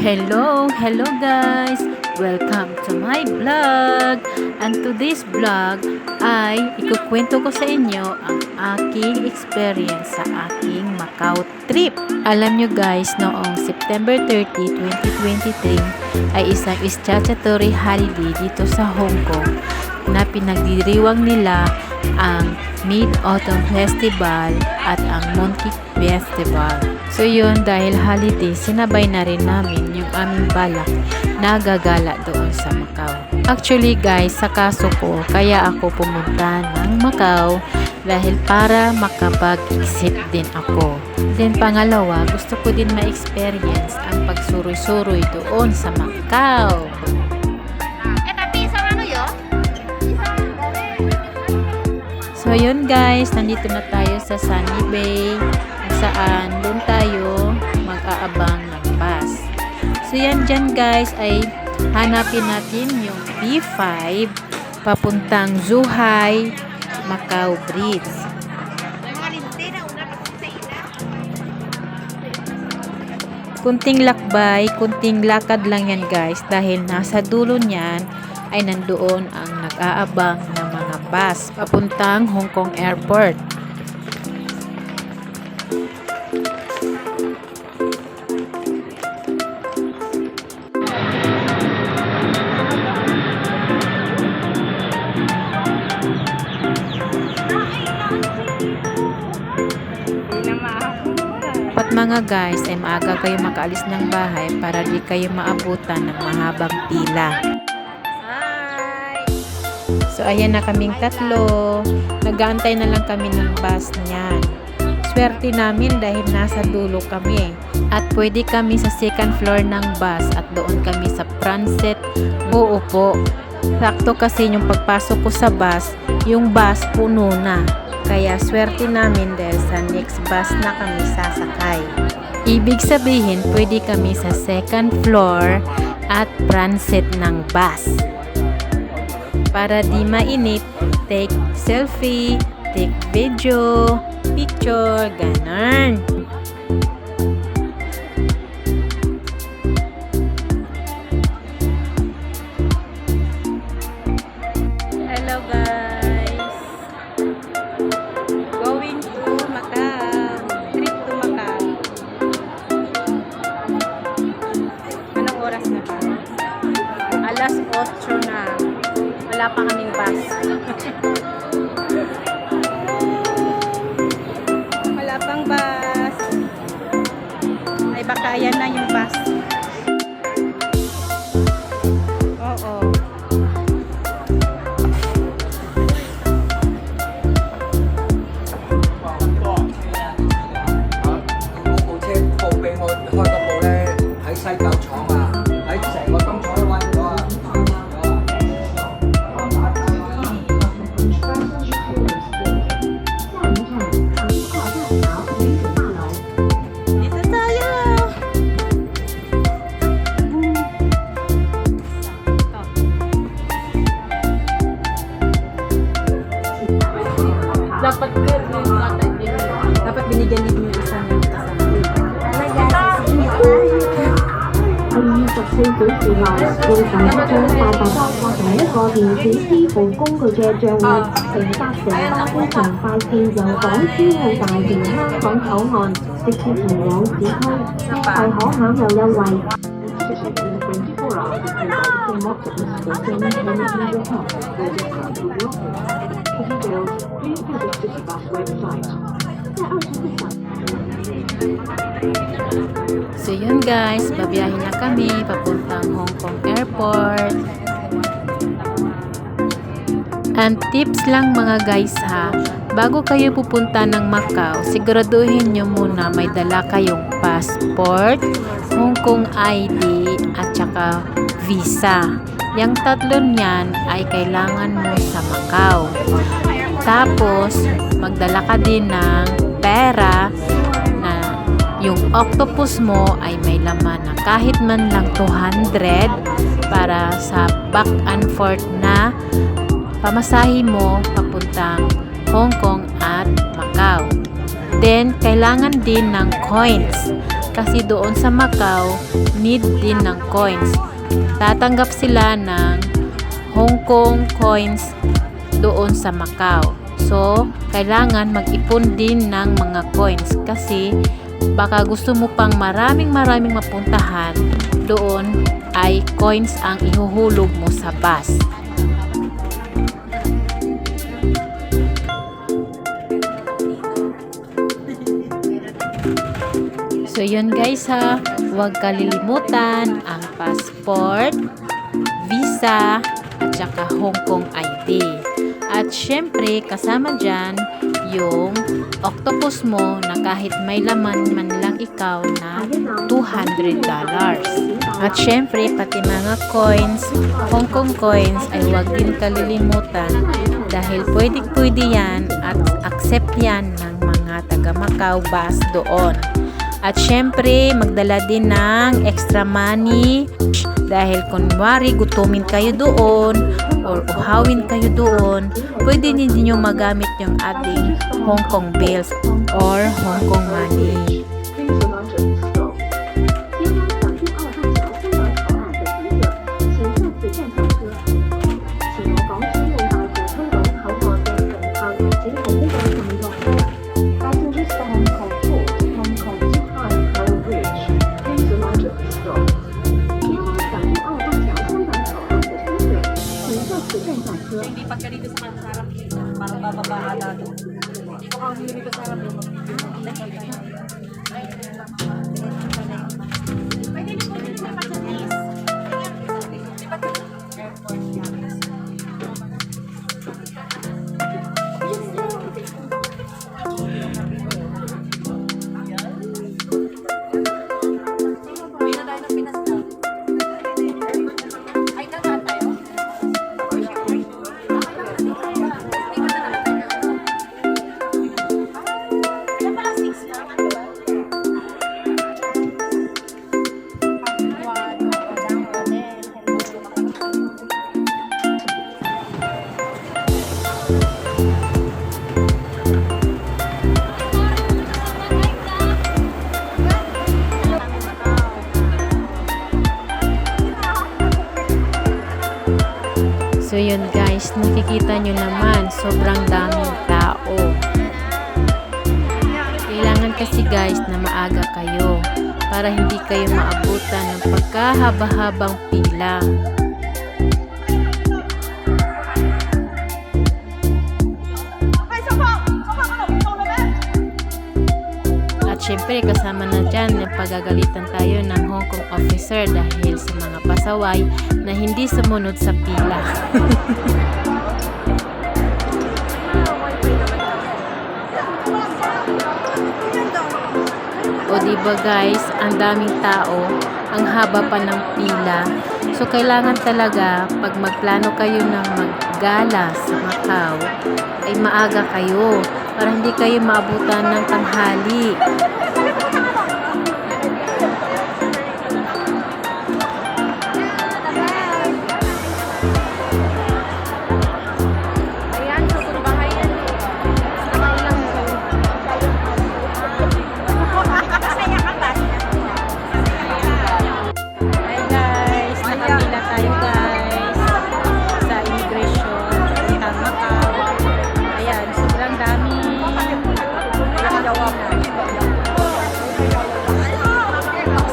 Hello guys! Welcome to my vlog! And today's vlog ay ikukwento ko sa inyo ang aking experience sa aking Macau trip. Alam nyo guys, noong September 30, 2023 ay isang statutory holiday dito sa Hong Kong na pinagdiriwang nila ang Mid-Autumn Festival at ang Mooncake Festival. So yun, dahil holiday, sinabay na rin namin yung aming balak na gagala doon sa Macau. Actually guys, sa kaso ko, kaya ako pumunta ng Macau dahil para makapag-exit din ako. Then pangalawa, gusto ko din ma-experience ang pagsuroy-suroy doon sa Macau. So yun guys, nandito na tayo sa Sunny Bay kung saan doon tayo mag-aabang ng bus. So yan dyan guys ay hanapin natin yung B5 papuntang Zhuhai Macau Bridge. Kunting lakbay, kunting lakad lang yan guys dahil nasa dulo niyan ay nandoon ang nag-aabang ng mga bus papuntang Hong Kong Airport. Dapat mga guys ay maaga kayo makaalis ng bahay para di kayo maabutan ng mahabang pila. So ayan na kaming tatlo, nag-aantay na lang kami ng bus niyan. Swerte namin dahil nasa dulo kami at pwede kami sa second floor ng bus at doon kami sa transit uupo. Sakto kasi yung pagpasok ko sa bus, yung bus puno na. Kaya swerte namin dahil sa next bus na kami sasakay. Ibig sabihin, pwede kami sa second floor at transit ng bus. Para di mainip, take selfie, take video, picture, ganun. Hello guys! Going to Macau. Trip to Macau. Anong oras na ba? Alas 8 na. Wala pa kaming bus. Wala pang bus. Ay baka yan na yung bus. Oo. Dapat binigyan din yung isa ng kasama. So yun guys, babiyahin na kami papuntang Hong Kong Airport. And tips lang mga guys ha, bago kayo pupunta ng Macau, siguraduhin nyo muna may dala kayong passport, Hong Kong ID at saka visa. Yung tatlo niyan ay kailangan mo sa Macau. Tapos magdala ka din ng pera na yung octopus mo ay may laman na kahit man lang 200 para sa back and forth na pamasahe mo papuntang Hong Kong at Macau. Then, kailangan din ng coins. Kasi doon sa Macau, need din ng coins. Tatanggap sila ng Hong Kong coins doon sa Macau. So, kailangan mag-ipon din ng mga coins kasi baka gusto mo pang maraming mapuntahan, doon ay coins ang ihuhulog mo sa bus. So yun guys ha, huwag kalilimutan ang passport, visa, at saka Hong Kong ID. At syempre kasama dyan yung octopus mo na kahit may laman man lang ikaw na $200. At syempre pati mga coins, Hong Kong coins ay huwag din kalilimutan dahil pwede yan at accept yan ng mga taga Macau bus doon. At syempre, magdala din ng extra money dahil kunwari gutumin kayo doon or uhawin kayo doon, pwede ninyo magamit yung ating Hong Kong bills or Hong Kong money. Hindi pag ganito sa harap dito, parang bababa natin. Dito kang hindi sa harap dito. Pwede na po dito sa Patanis. Airport yan. So yun guys, nakikita nyo naman, sobrang daming tao. Kailangan kasi guys na maaga kayo para hindi kayo maabutan ng pagkahaba-habang pila. At syempre kasama na dyan yung pagagalitan tayo ng Hong Kong officer dahil sa mga pasaway na hindi sumunod sa pila. O diba guys, ang daming tao, ang haba pa ng pila. So kailangan talaga pag magplano kayo ng maggala sa Macau ay maaga kayo para hindi kayo maabutan ng tanghali.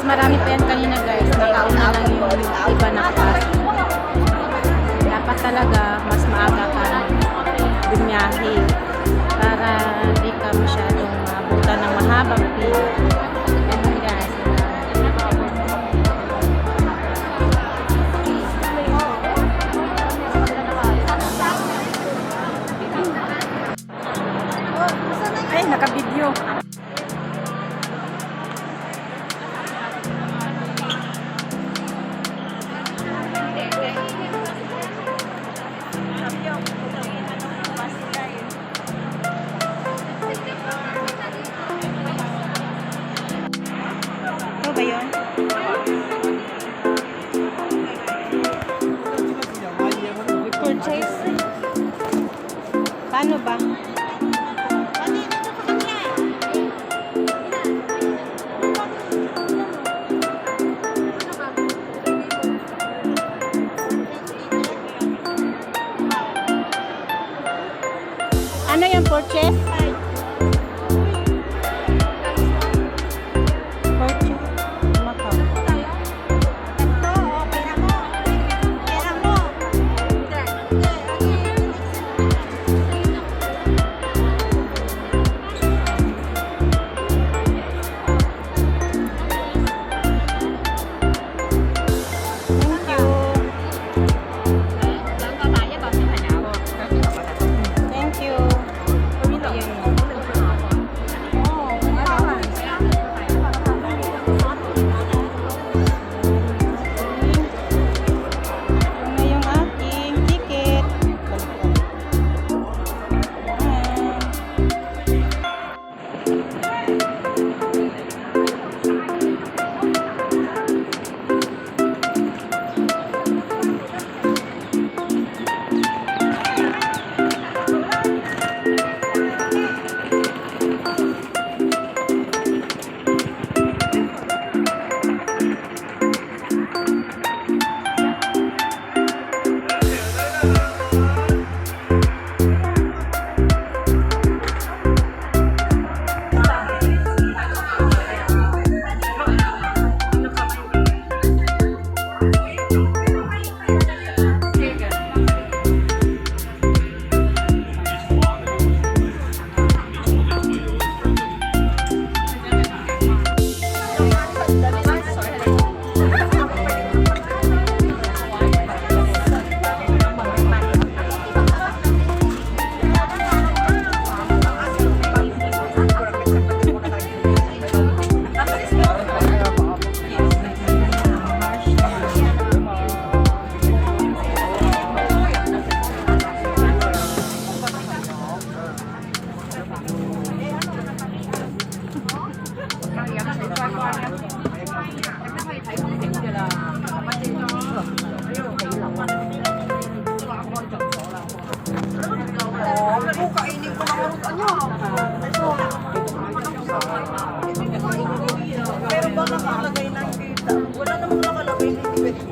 Marami pa yan kanina guys, nakauna lang yung iba na class. Dapat talaga mas maaga ka bumiyahe para hindi ka masyadong maabutan ng mahabang pila. Ganun guys. Ay, naka-video. Ito ba yun? Purchase? Paano ba? Ano yung purchase? Purchase. Macau. Thank you. Ito na yung aking ticket. Ayan. Pero ba nakalagay ng kita? Wala namang nakalagay ng kita.